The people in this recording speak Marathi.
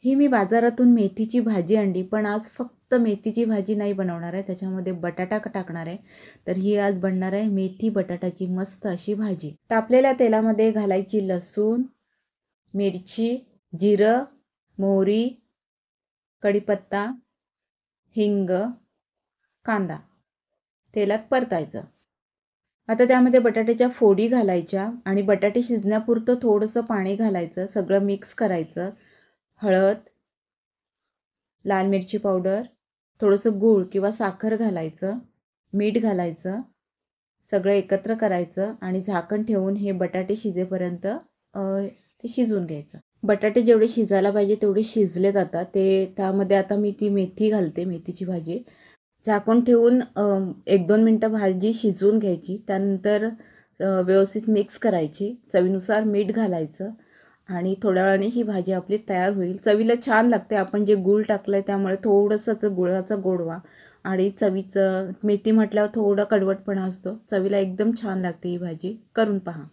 ही मी बाजारातून मेथीची भाजी आणली, पण आज फक्त मेथीची भाजी नाही बनवणार आहे, त्याच्यामध्ये बटाटा टाकणार आहे. तर ही आज बनणार आहे मेथी बटाटाची मस्त अशी भाजी. तापलेल्या तेलामध्ये घालायची लसूण, मिरची, जिरं, मोहरी, कढीपत्ता, हिंग, कांदा तेलात परतायचं. आता त्यामध्ये बटाट्याच्या फोडी घालायच्या आणि बटाटे शिजण्यापुरतं थोडंसं पाणी घालायचं, सगळं मिक्स करायचं. हळद, लाल मिरची पावडर, थोडंसं गूळ किंवा साखर घालायचं, मीठ घालायचं, सगळं एकत्र करायचं आणि झाकण ठेवून हे बटाटे शिजेपर्यंत ते शिजवून घ्यायचं. बटाटे जेवढे शिजायला पाहिजे तेवढे शिजले जातात. त्यामध्ये आता मी ती मेथी घालते, मेथीची भाजी. झाकून ठेवून 1-2 मिनटं भाजी शिजवून घ्यायची. त्यानंतर व्यवस्थित मिक्स करायची. चवीनुसार मीठ घालायचं आणि थोड्या वेळाने ही भाजी आपली तयार होईल. चवीला छान लागते. आपण जे गूळ टाकलं आहे त्यामुळे थोडंसं गुळाचा गोडवा आणि चवीचं मेथी म्हटल्यावर थोडा कडवटपणा असतो. चवीला एकदम छान लागते ही भाजी. करून पहा.